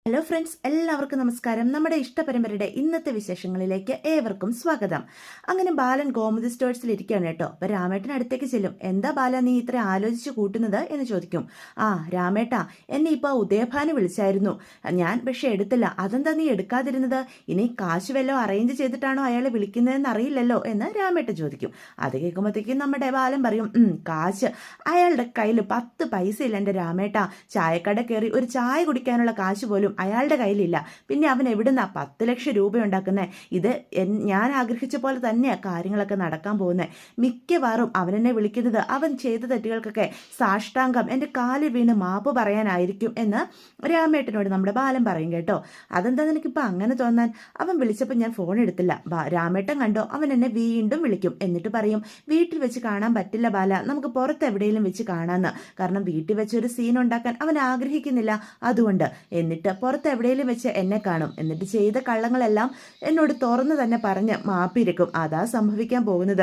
Hello friends, എല്ലാവർക്കും നമസ്കാരം. നമ്മുടെ ഇഷ്ടപരമ്പരയുടെ ഇന്നത്തെ വിശേഷങ്ങളിലേക്ക് ഏവർക്കും സ്വാഗതം. അങ്ങനെ ബാലൻ ഗോമതി സ്റ്റോഴ്സിൽ ഇരിക്കുകയാണ് കേട്ടോ. അപ്പൊ രാമേട്ടൻ അടുത്തേക്ക് ചെല്ലും. എന്താ ബാല നീ ഇത്ര ആലോചിച്ച് കൂട്ടുന്നത് എന്ന് ചോദിക്കും. രാമേട്ടാ, എന്നെ ഇപ്പൊ ഉദയഭാനു വിളിച്ചായിരുന്നു. ഞാൻ പക്ഷെ എടുത്തില്ല. അതെന്താ നീ എടുക്കാതിരുന്നത്? ഇനി കാശ് വല്ലോ അറേഞ്ച് ചെയ്തിട്ടാണോ അയാളെ വിളിക്കുന്നതെന്ന് അറിയില്ലല്ലോ എന്ന് രാമേട്ടൻ ചോദിക്കും. അത് കേൾക്കുമ്പോഴത്തേക്കും നമ്മുടെ ബാലൻ പറയും, കാശ് അയാളുടെ കയ്യിൽ 10 പൈസ ഇല്ല എൻ്റെ രാമേട്ടാ. ചായക്കട കയറി ഒരു ചായ കുടിക്കാനുള്ള കാശ് പോലും അയാളുടെ കയ്യിലില്ല. പിന്നെ അവൻ എവിടുന്നാ 10 ലക്ഷം രൂപ ഉണ്ടാക്കുന്നത്? ഇത് ഞാൻ ആഗ്രഹിച്ച പോലെ തന്നെയാണ് കാര്യങ്ങളൊക്കെ നടക്കാൻ പോകുന്നത്. മിക്കവാറും അവനെന്നെ വിളിക്കുന്നത് അവൻ ചെയ്ത തെറ്റുകൾക്കൊക്കെ സാഷ്ടാംഗം എൻ്റെ കാലിൽ വീണ് മാപ്പ് പറയാനായിരിക്കും എന്ന് രാമേട്ടനോട് നമ്മുടെ ബാലൻ പറയും കേട്ടോ. അതെന്താ നിനക്കിപ്പോൾ അങ്ങനെ തോന്നാൻ? അവൻ വിളിച്ചപ്പോൾ ഞാൻ ഫോൺ എടുത്തില്ല. രാമേട്ടൻ കണ്ടോ, അവൻ എന്നെ വീണ്ടും വിളിക്കും. എന്നിട്ട് പറയും, വീട്ടിൽ വെച്ച് കാണാൻ പറ്റില്ല ബാല, നമുക്ക് പുറത്ത് എവിടെയെങ്കിലും വെച്ച് കാണാമെന്ന്. കാരണം വീട്ടിൽ വെച്ചൊരു സീൻ ഉണ്ടാക്കാൻ അവൻ ആഗ്രഹിക്കുന്നില്ല, അതുകൊണ്ട്. എന്നിട്ട് പുറത്ത് എവിടെയെങ്കിലും വെച്ച് എന്നെ കാണും. എന്നിട്ട് ചെയ്ത കള്ളങ്ങളെല്ലാം എന്നോട് തുറന്നു തന്നെ പറഞ്ഞ് മാപ്പിരിക്കും. അതാ സംഭവിക്കാൻ പോകുന്നത്.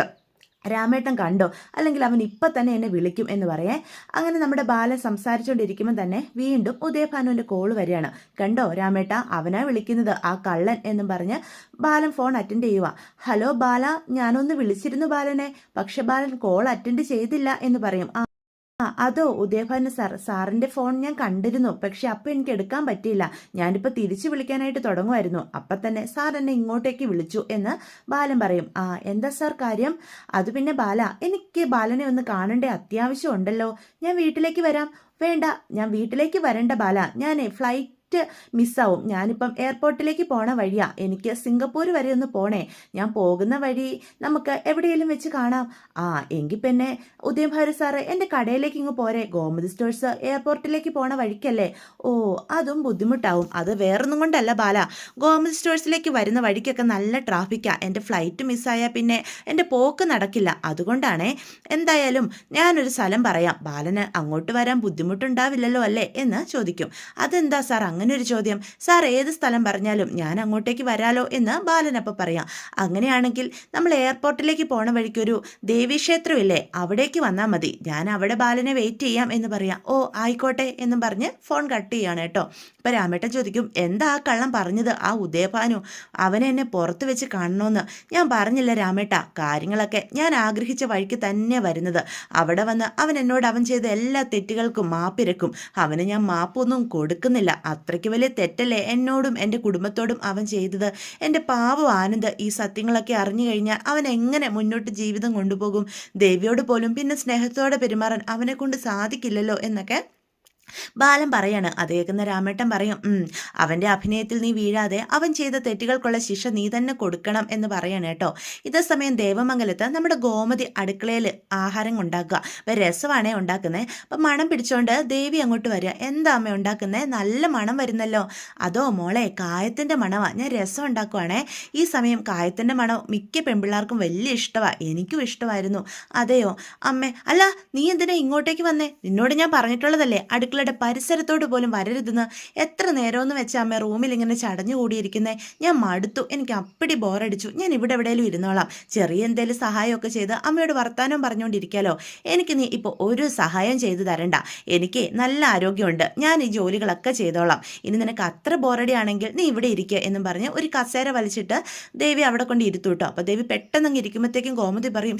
രാമേട്ടൻ കണ്ടോ, അല്ലെങ്കിൽ അവൻ ഇപ്പം തന്നെ എന്നെ വിളിക്കും എന്ന് പറയേ. അങ്ങനെ നമ്മുടെ ബാലൻ സംസാരിച്ചുകൊണ്ടിരിക്കുമ്പോൾ തന്നെ വീണ്ടും ഉദയഭാനുവിൻ്റെ കോള് വരികയാണ്. കണ്ടോ രാമേട്ട, അവനാ വിളിക്കുന്നത്, ആ കള്ളൻ എന്നും പറഞ്ഞ് ബാലൻ ഫോൺ അറ്റൻഡ് ചെയ്യുക. ഹലോ ബാല, ഞാനൊന്ന് വിളിച്ചിരുന്നു ബാലനെ, പക്ഷെ ബാലൻ കോൾ അറ്റൻഡ് ചെയ്തില്ല എന്ന് പറയും. അതോ ഉദയഭാനു സാറിന്റെ ഫോൺ ഞാൻ കണ്ടിരുന്നു, പക്ഷെ അപ്പം എനിക്ക് എടുക്കാൻ പറ്റിയില്ല. ഞാനിപ്പോൾ തിരിച്ചു വിളിക്കാനായിട്ട് തുടങ്ങുമായിരുന്നു, അപ്പം തന്നെ സാർ എന്നെ ഇങ്ങോട്ടേക്ക് വിളിച്ചു എന്ന് ബാലൻ പറയും. എന്താ സാർ കാര്യം? അത് പിന്നെ ബാല, എനിക്ക് ബാലനെ ഒന്ന് കാണേണ്ട അത്യാവശ്യം ഉണ്ടല്ലോ. ഞാൻ വീട്ടിലേക്ക് വരാം. വേണ്ട, ഞാൻ വീട്ടിലേക്ക് വരണ്ട ബാല, ഞാൻ ഫ്ലൈറ്റ് മിസ്സാവും. ഞാനിപ്പം എയർപോർട്ടിലേക്ക് പോണ വഴിയാ. എനിക്ക് സിംഗപ്പൂർ വരെ ഒന്ന് പോണേ. ഞാൻ പോകുന്ന വഴി നമുക്ക് എവിടെയെങ്കിലും വെച്ച് കാണാം. എങ്കിൽ പിന്നെ ഉദയഭാനു സാറ് എൻ്റെ കടയിലേക്ക് ഇങ്ങ് പോരെ. ഗോമതി സ്റ്റോഴ്സ് എയർപോർട്ടിലേക്ക് പോണ വഴിക്കല്ലേ? അതും ബുദ്ധിമുട്ടാവും. അത് വേറൊന്നും കൊണ്ടല്ല ബാല, ഗോമതി സ്റ്റോഴ്സിലേക്ക് വരുന്ന വഴിക്കൊക്കെ നല്ല ട്രാഫിക്കാ. എൻ്റെ ഫ്ലൈറ്റ് മിസ്സായാൽ പിന്നെ എൻ്റെ പോക്ക് നടക്കില്ല. അതുകൊണ്ടാണേ. എന്തായാലും ഞാനൊരു സ്ഥലം പറയാം, ബാലന് അങ്ങോട്ട് വരാൻ ബുദ്ധിമുട്ടുണ്ടാവില്ലല്ലോ അല്ലേ എന്ന് ചോദിക്കും. അതെന്താ സാർ അങ്ങനെ ഒരു ചോദ്യം? സാർ ഏത് സ്ഥലം പറഞ്ഞാലും ഞാൻ അങ്ങോട്ടേക്ക് വരാലോ എന്ന് ബാലനപ്പം പറയാം. അങ്ങനെയാണെങ്കിൽ നമ്മൾ എയർപോർട്ടിലേക്ക് പോണ വഴിക്കൊരു ദേവീക്ഷേത്രമില്ലേ, അവിടേക്ക് വന്നാൽ മതി. ഞാൻ അവിടെ ബാലനെ വെയിറ്റ് ചെയ്യാം എന്ന് പറയാം. ആയിക്കോട്ടെ എന്നും പറഞ്ഞ് ഫോൺ കട്ട് ചെയ്യാണ് കേട്ടോ. ഇപ്പം രാമേട്ടൻ ചോദിക്കും, എന്താ ആ കള്ളം പറഞ്ഞത്? ആ ഉദയഭാനു അവനെ എന്നെ പുറത്ത് വെച്ച് കാണണമെന്ന്. ഞാൻ പറഞ്ഞില്ല രാമേട്ട, കാര്യങ്ങളൊക്കെ ഞാൻ ആഗ്രഹിച്ച വഴിക്ക് തന്നെ വരുന്നത്. അവിടെ വന്ന് അവൻ എന്നോട് അവൻ ചെയ്ത എല്ലാ തെറ്റുകൾക്കും മാപ്പിരക്കും. അവന് ഞാൻ മാപ്പൊന്നും കൊടുക്കുന്നില്ല. അത്രയ്ക്ക് വലിയ തെറ്റല്ലേ എന്നോടും എൻ്റെ കുടുംബത്തോടും അവൻ ചെയ്തത്? എൻ്റെ പാവം ആനന്ദ് ഈ സത്യങ്ങളൊക്കെ അറിഞ്ഞു കഴിഞ്ഞാൽ അവൻ എങ്ങനെ മുന്നോട്ട് ജീവിതം കൊണ്ടുപോകും? ദേവിയോട് പോലും പിന്നെ സ്നേഹത്തോടെ പെരുമാറാൻ അവനെ കൊണ്ട് സാധിക്കില്ലല്ലോ എന്നൊക്കെ ബാലൻ പറയാണ്. അത് കേൾക്കുന്ന രാമേട്ടൻ പറയും, അവൻ്റെ അഭിനയത്തിൽ നീ വീഴാതെ അവൻ ചെയ്ത തെറ്റുകൾക്കുള്ള ശിക്ഷ നീ തന്നെ കൊടുക്കണം എന്ന് പറയണം കേട്ടോ. ഇതേ സമയം ദേവമംഗലത്ത് നമ്മുടെ ഗോമതി അടുക്കളയിൽ ആഹാരം ഉണ്ടാക്കുക. അപ്പം രസമാണേ ഉണ്ടാക്കുന്നത്. അപ്പം മണം പിടിച്ചോണ്ട് ദേവി അങ്ങോട്ട് വരിക. എന്താ അമ്മ ഉണ്ടാക്കുന്നത്? നല്ല മണം വരുന്നല്ലോ. അതോ മോളെ, കായത്തിൻ്റെ മണമാണ്, ഞാൻ രസം ഉണ്ടാക്കുവാണേ. ഈ സമയം കായത്തിൻ്റെ മണം മിക്ക പെൺപിള്ളേർക്കും വലിയ ഇഷ്ടമാണ്, എനിക്കും ഇഷ്ടമായിരുന്നു. അതെയോ അമ്മേ? അല്ല, നീ എന്തിനാ ഇങ്ങോട്ടേക്ക് വന്നേ? നിന്നോട് ഞാൻ പറഞ്ഞിട്ടുള്ളതല്ലേ അടുക്കളയുടെ പരിസരത്തോട് പോലും വരരുതെന്ന്. എത്ര നേരമെന്ന് വെച്ചാൽ അമ്മ റൂമിൽ ഇങ്ങനെ ചടഞ്ഞു കൂടിയിരിക്കുന്നേ? ഞാൻ മടുത്തു, എനിക്ക് അപ്പടി ബോറടിച്ചു. ഞാൻ ഇവിടെ എവിടെയെങ്കിലും ഇരുന്നോളാം. ചെറിയ എന്തെങ്കിലും സഹായമൊക്കെ ചെയ്ത് അമ്മയോട് വർത്താനം പറഞ്ഞുകൊണ്ടിരിക്കാലോ. എനിക്ക് നീ ഇപ്പോൾ ഒരു സഹായം ചെയ്തു തരണ്ട. എനിക്ക് നല്ല ആരോഗ്യമുണ്ട്, ഞാൻ ഈ ജോലികളൊക്കെ ചെയ്തോളാം. ഇനി നിനക്ക് അത്ര ബോറടി ആണെങ്കിൽ നീ ഇവിടെ ഇരിക്കുക എന്നും പറഞ്ഞ് ഒരു കസേര വലിച്ചിട്ട് ദേവി അവിടെ കൊണ്ട് ഇരുത്തു കേട്ടോ. അപ്പോൾ ദേവി പെട്ടെന്ന് ഇരിക്കുമ്പോഴത്തേക്കും ഗോമതി പറയും,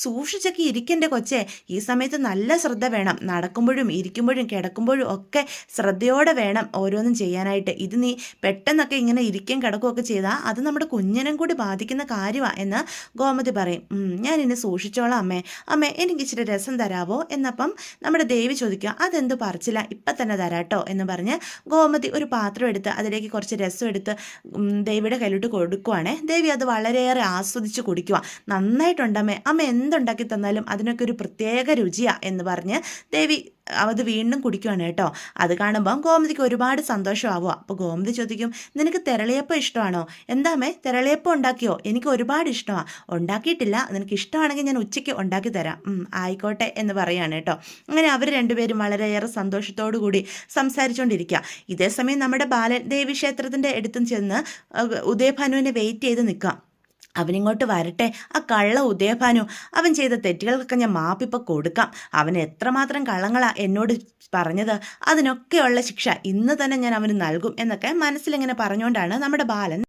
സൂക്ഷിച്ചൊക്കെ ഇരിക്കണ്ടേ കൊച്ചേ, ഈ സമയത്ത് നല്ല ശ്രദ്ധ വേണം. നടക്കുമ്പോഴും ഇരിക്കുമ്പോഴും കിടക്കുമ്പോഴും ഒക്കെ ശ്രദ്ധയോടെ വേണം ഓരോന്നും ചെയ്യാനായിട്ട്. ഇത് നീ പെട്ടെന്നൊക്കെ ഇങ്ങനെ ഇരിക്കുകയും കിടക്കുകയൊക്കെ ചെയ്താൽ അത് നമ്മുടെ കുഞ്ഞിനും കൂടി ബാധിക്കുന്ന കാര്യമാണ് എന്ന് ഗോമതി പറയും. ഞാൻ ഇനി സൂക്ഷിച്ചോളാം അമ്മേ, എനിക്ക് ഇച്ചിരി രസം തരാവോ എന്നപ്പം നമ്മുടെ ദേവി ചോദിക്കുക. അതെന്ത് പറിച്ചില്ല, ഇപ്പം തന്നെ തരാട്ടോ എന്ന് പറഞ്ഞ് ഗോമതി ഒരു പാത്രം എടുത്ത് അതിലേക്ക് കുറച്ച് രസം എടുത്ത് ദേവിയുടെ കയ്യിലോട്ട് കൊടുക്കുവാണേ. ദേവി അത് വളരെയേറെ ആസ്വദിച്ച് കുടിക്കുക. നന്നായിട്ടുണ്ടമ്മേ, അമ്മ എന്തുണ്ടാക്കി തന്നാലും അതിനൊക്കെ ഒരു പ്രത്യേക രുചിയാണ് എന്ന് പറഞ്ഞ് ദേവി അത് വീണ്ടും കുടിക്കുകയാണ് കേട്ടോ. അത് കാണുമ്പം ഗോമതിക്ക് ഒരുപാട് സന്തോഷമാവുക. അപ്പോൾ ഗോമതി ചോദിക്കും, നിനക്ക് തെരളിയപ്പം ഇഷ്ടമാണോ? എന്താമേ, തെരളിയപ്പം ഉണ്ടാക്കിയോ? എനിക്ക് ഒരുപാട് ഇഷ്ടമാണ്. ഉണ്ടാക്കിയിട്ടില്ല, നിനക്ക് ഇഷ്ടമാണെങ്കിൽ ഞാൻ ഉച്ചയ്ക്ക് ഉണ്ടാക്കി തരാം. ആയിക്കോട്ടെ എന്ന് പറയുകയാണ് കേട്ടോ. അങ്ങനെ അവർ രണ്ടുപേരും വളരെയേറെ സന്തോഷത്തോടു കൂടി സംസാരിച്ചുകൊണ്ടിരിക്കുക. ഇതേസമയം നമ്മുടെ ബാലൻ ദേവീക്ഷേത്രത്തിൻ്റെ അടുത്തും ചെന്ന് ഉദയഭാനുവിനെ വെയിറ്റ് ചെയ്ത് നിൽക്കാം. അവനിങ്ങോട്ട് വരട്ടെ, ആ കള്ള ഉദയഭാനു. അവൻ ചെയ്ത തെറ്റുകൾക്കൊക്കെ ഞാൻ മാപ്പിപ്പോൾ കൊടുക്കാം. അവൻ എത്രമാത്രം കള്ളങ്ങളാ എന്നോട് പറഞ്ഞത്, അതിനൊക്കെയുള്ള ശിക്ഷ ഇന്ന് തന്നെ ഞാൻ അവന് നൽകും എന്നൊക്കെ മനസ്സിലിങ്ങനെ പറഞ്ഞുകൊണ്ടാണ് നമ്മുടെ ബാലൻ.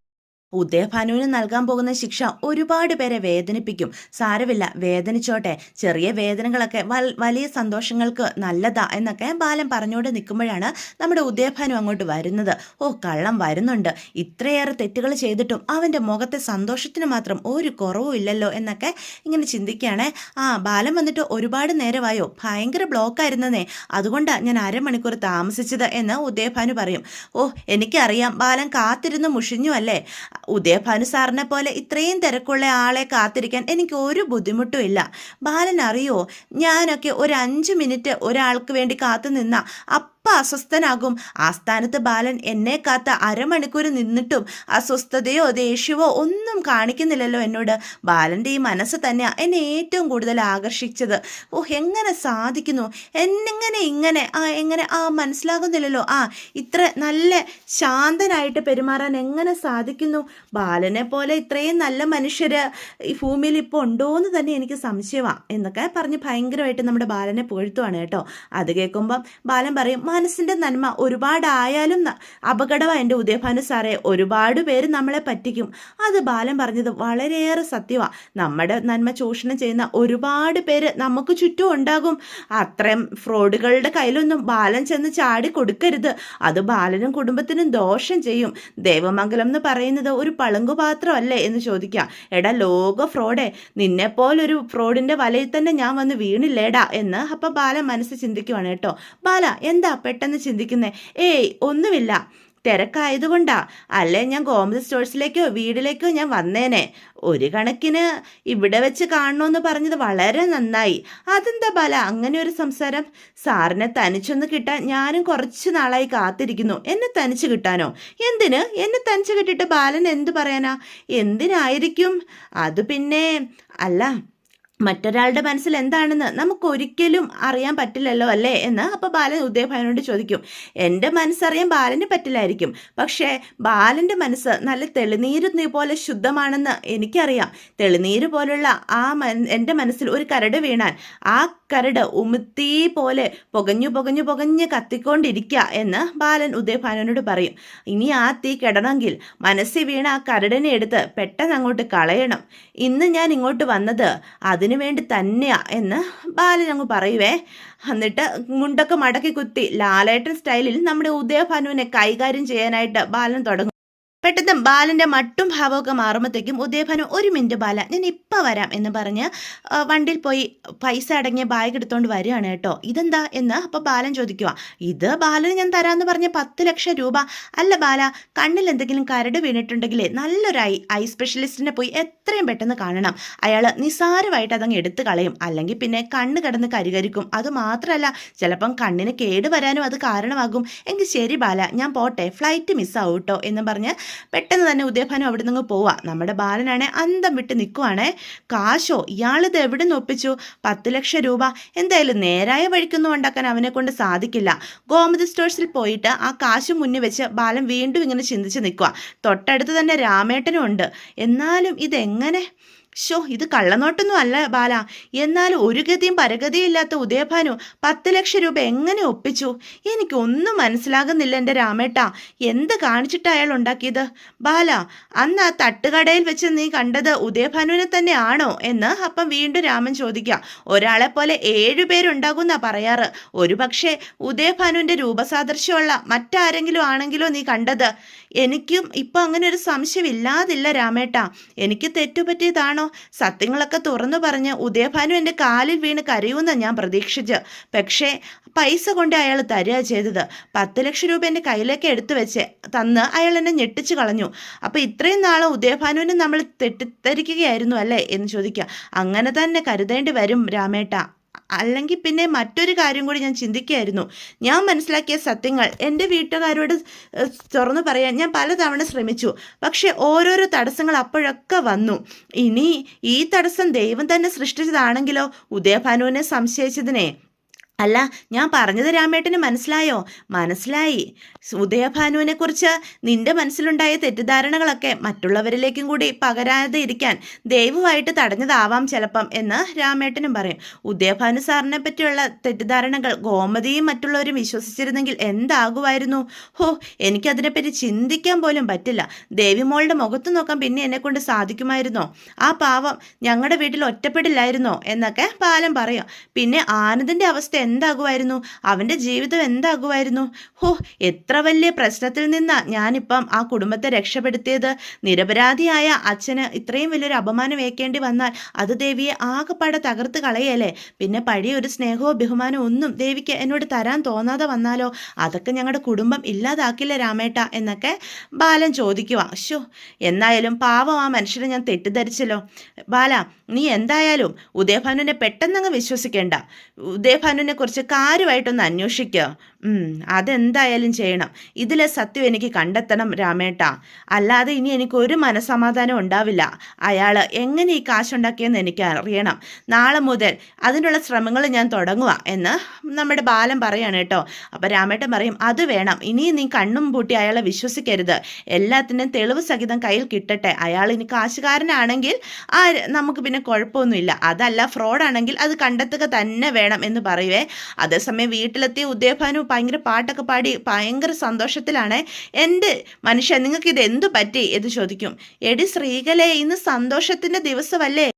ഉദയഭാനുവിന് നൽകാൻ പോകുന്ന ശിക്ഷ ഒരുപാട് പേരെ വേദനിപ്പിക്കും. സാരമില്ല, വേദനിച്ചോട്ടെ, ചെറിയ വേദനകളൊക്കെ വലിയ സന്തോഷങ്ങൾക്ക് നല്ലതാ എന്നൊക്കെ ബാലൻ പറഞ്ഞുകൊണ്ട് നിൽക്കുമ്പോഴാണ് നമ്മുടെ ഉദയഭാനു അങ്ങോട്ട് വരുന്നത്. ഓ, കള്ളം വരുന്നുണ്ട്, ഇത്രയേറെ തെറ്റുകൾ ചെയ്തിട്ടും അവൻ്റെ മുഖത്തെ സന്തോഷത്തിന് മാത്രം ഒരു കുറവും ഇല്ലല്ലോ എന്നൊക്കെ ഇങ്ങനെ ചിന്തിക്കുകയാണേ. ബാലൻ വന്നിട്ട് ഒരുപാട് നേരമായോ, ഭയങ്കര ബ്ലോക്കായിരുന്നേ, അതുകൊണ്ടാണ് ഞാൻ അരമണിക്കൂർ താമസിച്ചത് എന്ന് ഉദയഭാനു പറയും. ഓ, എനിക്കറിയാം, ബാലൻ കാത്തിരുന്ന് മുഷിഞ്ഞു അല്ലേ. ഉദയഭാനു സാറിനെ പോലെ ഇത്രയും തിരക്കുള്ള ആളെ കാത്തിരിക്കാൻ എനിക്ക് ഒരു ബുദ്ധിമുട്ടും ഇല്ല. ബാലൻ അറിയോ, ഞാനൊക്കെ ഒരു 5 മിനിറ്റ് ഒരാൾക്ക് വേണ്ടി കാത്തു നിന്ന അസ്വസ്ഥനാകും. ആസ്ഥാനത്ത് ബാലൻ എന്നെ കാത്ത അരമണിക്കൂർ നിന്നിട്ടും അസ്വസ്ഥതയോ ദേഷ്യമോ ഒന്നും കാണിക്കുന്നില്ലല്ലോ എന്നോട്. ബാലൻ്റെ ഈ മനസ്സ് തന്നെയാണ് എന്നെ ഏറ്റവും കൂടുതൽ ആകർഷിച്ചത്. ഓ, എങ്ങനെ സാധിക്കുന്നു, എങ്ങനെ മനസ്സിലാകുന്നില്ലല്ലോ. ഇത്ര നല്ല ശാന്തനായിട്ട് പെരുമാറാൻ എങ്ങനെ സാധിക്കുന്നു? ബാലനെ പോലെ ഇത്രയും നല്ല മനുഷ്യര് ഈ ഭൂമിയിൽ ഇപ്പോൾ ഉണ്ടോ എന്ന് തന്നെ എനിക്ക് സംശയമാണ് എന്നൊക്കെ പറഞ്ഞ് ഭയങ്കരമായിട്ട് നമ്മുടെ ബാലനെ പുകഴ്ത്തുവാണ് കേട്ടോ. അത് കേൾക്കുമ്പം ബാലൻ പറയും, മനസ്സിൻ്റെ നന്മ ഒരുപാടായാലും അപകടമാണ് എൻ്റെ ഉദയഭാനു സാറേ, ഒരുപാട് പേര് നമ്മളെ പറ്റിക്കും. അത് ബാലൻ പറഞ്ഞത് വളരെയേറെ സത്യമാണ്. നമ്മുടെ നന്മ ചൂഷണം ചെയ്യുന്ന ഒരുപാട് പേര് നമുക്ക് ചുറ്റും ഉണ്ടാകും. അത്രയും ഫ്രോഡുകളുടെ കയ്യിലൊന്നും ബാലൻ ചെന്ന് ചാടി കൊടുക്കരുത്, അത് ബാലനും കുടുംബത്തിനും ദോഷം ചെയ്യും. ദേവമംഗലം എന്ന് പറയുന്നത് ഒരു പളുങ്കുപാത്രമല്ലേ എന്ന് ചോദിക്കാം. എടാ ലോക ഫ്രോഡേ, നിന്നെപ്പോലൊരു ഫ്രോഡിൻ്റെ വലയിൽ തന്നെ ഞാൻ വന്ന് വീണില്ലേടാ എന്ന് അപ്പം ബാലൻ മനസ്സ് ചിന്തിക്കുവാണ് കേട്ടോ. ബാല, എന്താ പെട്ടെന്ന് ചിന്തിക്കുന്നേ? ഏയ്, ഒന്നുമില്ല, തിരക്കായതുകൊണ്ടാ. അല്ലേ ഞാൻ ഗോമതി സ്റ്റോഴ്സിലേക്കോ വീട്ടിലേക്കോ ഞാൻ വന്നേനെ. ഒരു കണക്കിന് ഇവിടെ വെച്ച് കാണണമെന്ന് പറഞ്ഞത് വളരെ നന്നായി. അതെന്താ ബാല അങ്ങനെ ഒരു സംസാരം? സാറിനെ തനിച്ചൊന്ന് കിട്ടാൻ ഞാനും കുറച്ച് നാളായി കാത്തിരിക്കുന്നു. എന്നെ തനിച്ച് കിട്ടാനോ? എന്തിന്? എന്നെ തനിച്ച് കിട്ടിയിട്ട് ബാലൻ എന്ത് പറയാനാ? എന്തിനായിരിക്കും അത്? പിന്നെ അല്ല, മറ്റൊരാളുടെ മനസ്സിൽ എന്താണെന്ന് നമുക്കൊരിക്കലും അറിയാൻ പറ്റില്ലല്ലോ അല്ലേ എന്ന് അപ്പോൾ ബാലൻ ഉദയഭാനുവിനോട് ചോദിക്കും. എൻ്റെ മനസ്സറിയാൻ ബാലന് പറ്റില്ലായിരിക്കും, പക്ഷേ ബാലൻ്റെ മനസ്സ് നല്ല തെളിനീര് പോലെ ശുദ്ധമാണെന്ന് എനിക്കറിയാം. തെളിനീര് പോലുള്ള എൻ്റെ മനസ്സിൽ ഒരു കരട് വീണാൽ ആ കരട് ഉമിത്തി പോലെ പുകഞ്ഞു കത്തിക്കൊണ്ടിരിക്കുക എന്ന് ബാലൻ ഉദയഭാനുവിനോട് പറയും. ഇനി ആ തീ കെടണമെങ്കിൽ മനസ്സിൽ വീണ ആ കരടിനെ എടുത്ത് പെട്ടെന്ന് അങ്ങോട്ട് കളയണം. ഇന്ന് ഞാൻ ഇങ്ങോട്ട് വന്നത് അതിനുവേണ്ടി തന്നെയാ എന്ന് ബാലൻ അങ്ങ് പറയുവേ. എന്നിട്ട് മുണ്ടൊക്കെ മടക്കി കുത്തി ലാലേട്ടൻ സ്റ്റൈലിൽ നമ്മുടെ ഉദയഭാനുവിനെ കൈകാര്യം ചെയ്യാനായിട്ട് ബാലൻ തുടങ്ങും. പെട്ടെന്ന് ബാലൻ്റെ മട്ടും ഭാവമൊക്കെ മാറുമ്പോഴത്തേക്കും ഉദയഭാനു, 1 മിനിറ്റ് ബാല, ഞാൻ ഇപ്പം വരാം എന്ന് പറഞ്ഞ് വണ്ടിയിൽ പോയി പൈസ അടങ്ങിയ ബാഗ് എടുത്തുകൊണ്ട് വരികയാണ് കേട്ടോ. ഇതെന്താ എന്ന് അപ്പോൾ ബാലൻ ചോദിക്കുക. ഇത് ബാലന് ഞാൻ തരാമെന്ന് പറഞ്ഞ 10 ലക്ഷം രൂപ. അല്ല ബാല, കണ്ണിൽ എന്തെങ്കിലും കരട് വീണിട്ടുണ്ടെങ്കിൽ നല്ലൊരു ഐ സ്പെഷ്യലിസ്റ്റിനെ പോയി എത്രയും പെട്ടെന്ന് കാണണം. അയാൾ നിസാരമായിട്ട് അതങ്ങ് എടുത്ത് കളയും, അല്ലെങ്കിൽ പിന്നെ കണ്ണ് കിടന്ന് കരികരിക്കും. അതുമാത്രമല്ല, ചിലപ്പം കണ്ണിന് കേട് വരാനും അത് കാരണമാകും. എങ്കിൽ ശരി ബാല, ഞാൻ പോട്ടെ, ഫ്ലൈറ്റ് മിസ്സാവും കേട്ടോ എന്ന് പറഞ്ഞ് പെട്ടെന്ന് തന്നെ ഉദയഭാനു അവിടെ നിന്ന് പോവാ. നമ്മുടെ ബാലനാണെ അന്തം വിട്ട് നിൽക്കുവാണേ. കാശോ, ഇയാളിത് എവിടെ നിന്ന് ഒപ്പിച്ചു? 10 ലക്ഷം രൂപ എന്തായാലും നേരായ വഴിക്കൊന്നും ഉണ്ടാക്കാൻ അവനെ കൊണ്ട് സാധിക്കില്ല. ഗോമതി സ്റ്റോഴ്സിൽ പോയിട്ട് ആ കാശ് മുന്നിൽ വെച്ച് ബാലൻ വീണ്ടും ഇങ്ങനെ ചിന്തിച്ച് നിൽക്കുക. തൊട്ടടുത്ത് തന്നെ രാമേട്ടനും ഉണ്ട്. എന്നാലും ഇതെങ്ങനെ? ഇത് കള്ളനോട്ടൊന്നും അല്ല ബാല. എന്നാലും ഒരു ഗതിയും പരഗതിയും ഇല്ലാത്ത ഉദയഭാനു 10 ലക്ഷം രൂപ എങ്ങനെ ഒപ്പിച്ചു? എനിക്കൊന്നും മനസ്സിലാകുന്നില്ല എൻ്റെ രാമേട്ട. എന്ത് കാണിച്ചിട്ട് അയാൾ ഉണ്ടാക്കിയത്? ബാല, അന്ന് ആ തട്ടുകടയിൽ വെച്ച് നീ കണ്ടത് ഉദയഭാനുവിനെ തന്നെ ആണോ എന്ന് അപ്പം വീണ്ടും രാമൻ ചോദിക്കുക. ഒരാളെ പോലെ 7 പേരുണ്ടാകുമെന്നാ പറയാറ്. ഒരുപക്ഷെ ഉദയഭാനുവിൻ്റെ രൂപസാദൃശ്യമുള്ള മറ്റാരെങ്കിലും ആണെങ്കിലോ നീ കണ്ടത്? എനിക്കും ഇപ്പം അങ്ങനെ ഒരു സംശയം ഇല്ലാതില്ല രാമേട്ട. എനിക്ക് തെറ്റുപറ്റിയതാണോ? സത്യങ്ങളൊക്കെ തുറന്നു പറഞ്ഞ് ഉദയഭാനു എൻ്റെ കാലിൽ വീണ് കരയുമെന്ന് ഞാൻ പ്രതീക്ഷിച്ച്. പക്ഷേ പൈസ കൊണ്ട് അയാൾ തരിക ചെയ്തത്. 10 ലക്ഷം രൂപ എൻ്റെ കയ്യിലേക്ക് എടുത്തു വെച്ച് തന്ന് അയാൾ എന്നെ ഞെട്ടിച്ചു കളഞ്ഞു. അപ്പോൾ ഇത്രയും നാളെ ഉദയഭാനുവിനെ നമ്മൾ തെറ്റിദ്ധരിക്കുകയായിരുന്നു അല്ലേ എന്ന് ചോദിക്കുക. അങ്ങനെ തന്നെ കരുതേണ്ടി വരും രാമേട്ട. അല്ലെങ്കിൽ പിന്നെ മറ്റൊരു കാര്യം കൂടി ഞാൻ ചിന്തിക്കുകയായിരുന്നു. ഞാൻ മനസ്സിലാക്കിയ സത്യങ്ങൾ എൻ്റെ വീട്ടുകാരോട് തുറന്നു പറയാൻ ഞാൻ പലതവണ ശ്രമിച്ചു. പക്ഷെ ഓരോരോ തടസ്സങ്ങൾ അപ്പോഴൊക്കെ വന്നു. ഇനി ഈ തടസ്സം ദൈവം തന്നെ സൃഷ്ടിച്ചതാണെങ്കിലോ? ഉദയഭാനുവിനെ സംശയിച്ചതിനെ അല്ല, ഞാൻ പറഞ്ഞത് രാമേട്ടന് മനസ്സിലായോ? മനസ്സിലായി. ഉദയഭാനുവിനെ കുറിച്ച് നിന്റെ മനസ്സിലുണ്ടായ തെറ്റിദ്ധാരണകളൊക്കെ മറ്റുള്ളവരിലേക്കും കൂടി പകരാതെ ഇരിക്കാൻ ദൈവമായിട്ട് തടഞ്ഞതാവാം ചിലപ്പം എന്ന് രാമേട്ടനും പറയും. ഉദയഭാനു സാറിനെ പറ്റിയുള്ള തെറ്റിദ്ധാരണകൾ ഗോമതിയും മറ്റുള്ളവരും വിശ്വസിച്ചിരുന്നെങ്കിൽ എന്താകുമായിരുന്നു? ഹോ, എനിക്കതിനെപ്പറ്റി ചിന്തിക്കാൻ പോലും പറ്റില്ല. ദേവിമോളുടെ മുഖത്ത് നോക്കാൻ പിന്നെ എന്നെക്കൊണ്ട് സാധിക്കുമായിരുന്നോ? ആ പാവം ഞങ്ങളുടെ വീട്ടിൽ ഒറ്റപ്പെടില്ലായിരുന്നോ എന്നൊക്കെ ബാലൻ പറയും. പിന്നെ ആനന്ദിന്റെ അവസ്ഥ എന്താകുമായിരുന്നു? അവൻ്റെ ജീവിതം എന്താകുമായിരുന്നു? ഹോ, എത്ര വലിയ പ്രശ്നത്തിൽ നിന്നാ ഞാനിപ്പം ആ കുടുംബത്തെ രക്ഷപ്പെടുത്തിയത്. നിരപരാധിയായ അച്ഛന് ഇത്രയും വലിയൊരു അപമാനം ഏൽക്കേണ്ടി വന്നാൽ അത് ദേവിയെ ആകെപ്പാടെ തകർത്ത് കളയല്ലേ? പിന്നെ പഴയ ഒരു സ്നേഹമോ ബഹുമാനമോ ഒന്നും ദേവിക്ക് എന്നോട് തരാൻ തോന്നാതെ വന്നാലോ? അതൊക്കെ ഞങ്ങളുടെ കുടുംബം ഇല്ലാതാക്കില്ല രാമേട്ട എന്നൊക്കെ ബാലൻ ചോദിക്കുക. അശ്ശോ, എന്നായാലും പാവം ആ മനുഷ്യനെ ഞാൻ തെറ്റിദ്ധരിച്ചല്ലോ. ബാല, നീ എന്തായാലും ഉദയഭാനുവിനെ പെട്ടെന്നങ്ങ് വിശ്വസിക്കേണ്ട. ഉദയഭാനുവിനെ കുറിച്ച് കാര്യമായിട്ടൊന്ന് അന്വേഷിക്കുക. അതെന്തായാലും ചെയ്യണം. ഇതിലെ സത്യം എനിക്ക് കണ്ടെത്തണം രാമേട്ട. അല്ലാതെ ഇനി എനിക്കൊരു മനസ്സമാധാനം ഉണ്ടാവില്ല. അയാൾ എങ്ങനെ ഈ കാശുണ്ടാക്കിയെന്ന് എനിക്ക് അറിയണം. നാളെ മുതൽ അതിനുള്ള ശ്രമങ്ങൾ ഞാൻ തുടങ്ങുക എന്ന് നമ്മുടെ ബാലൻ പറയാണ് കേട്ടോ. അപ്പം രാമേട്ടൻ പറയും, അത് വേണം. ഇനിയും നീ കണ്ണും പൂട്ടി അയാളെ വിശ്വസിക്കരുത്. എല്ലാത്തിനും തെളിവ് സഹിതം കയ്യിൽ കിട്ടട്ടെ. അയാൾ ഇനി കാശുകാരനാണെങ്കിൽ നമുക്ക് പിന്നെ കുഴപ്പമൊന്നുമില്ല. അതല്ല, ഫ്രോഡാണെങ്കിൽ അത് കണ്ടെത്തുക തന്നെ വേണം എന്ന് പറയുവേ. അതേസമയം വീട്ടിലെത്തിയ ഉദയഭാനു ഭയങ്കര പാട്ടൊക്കെ പാടി ഭയങ്കര സന്തോഷത്തിലാണ്. എൻ്റെ മനുഷ്യ, നിങ്ങൾക്ക് ഇത് എന്തു പറ്റി എന്ന് ചോദിക്കും. എടി ശ്രീകലേ, ഇന്ന് സന്തോഷത്തിൻ്റെ ദിവസമല്ലേ?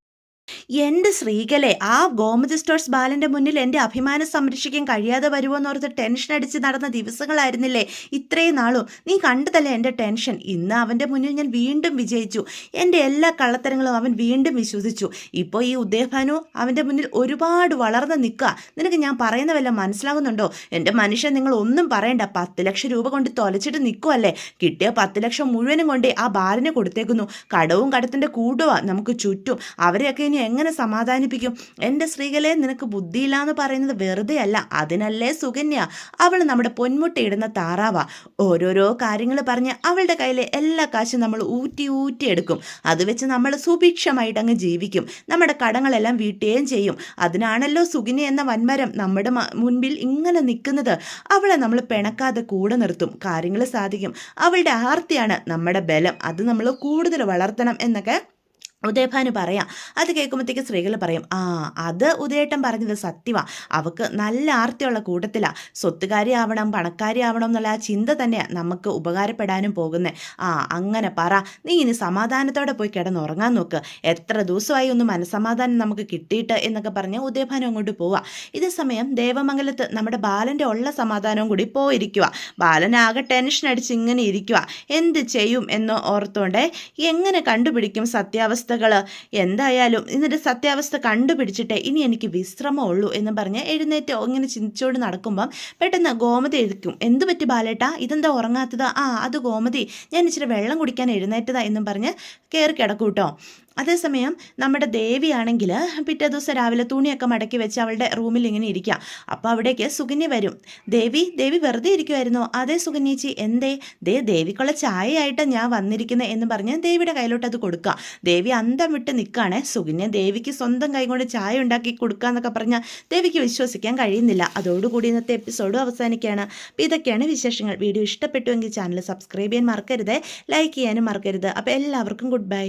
എൻ്റെ ശ്രീകലെ, ആ ഗോമതി സ്റ്റോഴ്സ് ബാലൻ്റെ മുന്നിൽ എൻ്റെ അഭിമാനം സംരക്ഷിക്കാൻ കഴിയാതെ വരുമോയെന്നോർത്ത് ടെൻഷൻ അടിച്ച് നടന്ന ദിവസങ്ങളായിരുന്നില്ലേ ഇത്രയും നാളും? നീ കണ്ടതല്ലേ എൻ്റെ ടെൻഷൻ? ഇന്ന് അവൻ്റെ മുന്നിൽ ഞാൻ വീണ്ടും വിജയിച്ചു. എൻ്റെ എല്ലാ കള്ളത്തരങ്ങളും അവൻ വീണ്ടും വിശ്വസിച്ചു. ഇപ്പോൾ ഈ ഉദയഭാനു അവൻ്റെ മുന്നിൽ ഒരുപാട് വളർന്ന് നിൽക്കുക. നിനക്ക് ഞാൻ പറയുന്ന വല്ല മനസ്സിലാകുന്നുണ്ടോ? എൻ്റെ മനുഷ്യൻ, നിങ്ങൾ ഒന്നും പറയണ്ട. 10 ലക്ഷം രൂപ കൊണ്ട് തൊലച്ചിട്ട് നിൽക്കുമല്ലേ? കിട്ടിയ 10 ലക്ഷം മുഴുവനും കൊണ്ട് ആ ബാലന് കൊടുത്തേക്കുന്നു. കടവും കടത്തിൻ്റെ കൂടുവാ നമുക്ക് ചുറ്റും. അവരെയൊക്കെ ഇനി എങ്ങനെ സമാധാനിപ്പിക്കും? എൻ്റെ സ്ത്രീകളെ, നിനക്ക് ബുദ്ധിയില്ല എന്ന് പറയുന്നത് വെറുതെ അല്ല. അതിനല്ലേ സുകന്യ, അവൾ നമ്മുടെ പൊന്മുട്ടയിടുന്ന താറാവാ. ഓരോരോ കാര്യങ്ങൾ പറഞ്ഞ് അവളുടെ കയ്യിലെ എല്ലാ കാശും നമ്മൾ ഊറ്റി എടുക്കും. അത് വെച്ച് നമ്മൾ സുഭിക്ഷമായിട്ട് അങ്ങ് ജീവിക്കും. നമ്മുടെ കടങ്ങളെല്ലാം വീട്ടുകയും ചെയ്യും. അതിനാണല്ലോ സുകന്യ എന്ന വൻമരം നമ്മുടെ മുൻപിൽ ഇങ്ങനെ നിൽക്കുന്നത്. അവളെ നമ്മൾ പിണക്കാതെ കൂടെ നിർത്തും. കാര്യങ്ങൾ സാധിക്കും. അവളുടെ ആർത്തിയാണ് നമ്മുടെ ബലം. അത് നമ്മൾ കൂടുതൽ വളർത്തണം എന്നൊക്കെ ഉദയഭാനു പറയാം. അത് കേൾക്കുമ്പോഴത്തേക്ക് സ്ത്രീകൾ പറയും, അത് ഉദയേട്ടൻ പറഞ്ഞത് സത്യമാണ്. അവൾക്ക് നല്ല ആർത്തിയുള്ള കൂട്ടത്തിലാണ്. സ്വത്തുകാരി ആവണം, പണക്കാരി ആവണം എന്നുള്ള ആ ചിന്ത തന്നെയാണ് നമുക്ക് ഉപകാരപ്പെടാനും പോകുന്നത്. അങ്ങനെ പറ. നീ ഇനി സമാധാനത്തോടെ പോയി കിടന്നുറങ്ങാൻ നോക്ക്. എത്ര ദിവസമായി ഒന്ന് മനസ്സമാധാനം നമുക്ക് കിട്ടിയിട്ട് എന്നൊക്കെ പറഞ്ഞ് ഉദയഭാനു അങ്ങോട്ട് പോവുക. ഇതേ സമയം ദേവമംഗലത്ത് നമ്മുടെ ബാലൻ്റെ ഉള്ള സമാധാനവും കൂടി പോയിരിക്കുക. ബാലനാകെ ടെൻഷൻ അടിച്ച് ഇങ്ങനെ ഇരിക്കുക. എന്ത് ചെയ്യും എന്ന് ഓർത്തോണ്ടേ എങ്ങനെ കണ്ടുപിടിക്കും സത്യാവസ്ഥ? എന്തായാലും ഇതിൻ്റെ സത്യാവസ്ഥ കണ്ടുപിടിച്ചിട്ടേ ഇനി എനിക്ക് വിശ്രമമുള്ളൂ എന്ന് പറഞ്ഞ് എഴുന്നേറ്റ് ഇങ്ങനെ ചിന്തിച്ചോണ്ട് നടക്കുമ്പം പെട്ടെന്ന് ഗോമതി എഴുതിക്കും. എന്ത് പറ്റി ബാലേട്ടാ, ഇതെന്താ ഉറങ്ങാത്തത്? അത് ഗോമതി, ഞാൻ ഇച്ചിരി വെള്ളം കുടിക്കാൻ എഴുന്നേറ്റതാ എന്നും പറഞ്ഞ് കയറി കിടക്കൂട്ടോ. അതേസമയം നമ്മുടെ ദേവിയാണെങ്കിൽ പിറ്റേ ദിവസം രാവിലെ തുണിയൊക്കെ മടക്കി വെച്ച് അവളുടെ റൂമിൽ ഇങ്ങനെ ഇരിക്കുക. അപ്പോൾ അവിടേക്ക് സുകന്യ വരും. ദേവി വെറുതെ ഇരിക്കുമായിരുന്നോ? അതേ സുകന്യേച്ചി. എന്തേ? ദേവിക്കുള്ള ചായയായിട്ട് ഞാൻ വന്നിരിക്കുന്നത് എന്ന് പറഞ്ഞ് ദേവിയുടെ കയ്യിലോട്ട് അത് കൊടുക്കുക. ദേവി അന്തം വിട്ട് നിൽക്കുകയാണ്. സുകന്യ ദേവിക്ക് സ്വന്തം കൈ കൊണ്ട് ചായ ഉണ്ടാക്കി കൊടുക്കുക എന്നൊക്കെ പറഞ്ഞാൽ ദേവിക്ക് വിശ്വസിക്കാൻ കഴിയുന്നില്ല. അതോടുകൂടി ഇന്നത്തെ എപ്പിസോഡും അവസാനിക്കുകയാണ്. അപ്പോൾ ഇതൊക്കെയാണ് വിശേഷങ്ങൾ. വീഡിയോ ഇഷ്ടപ്പെട്ടുവെങ്കിൽ ചാനൽ സബ്സ്ക്രൈബ് ചെയ്യാൻ മറക്കരുത്, ലൈക്ക് ചെയ്യാനും മറക്കരുത്. അപ്പോൾ എല്ലാവർക്കും ഗുഡ് ബൈ.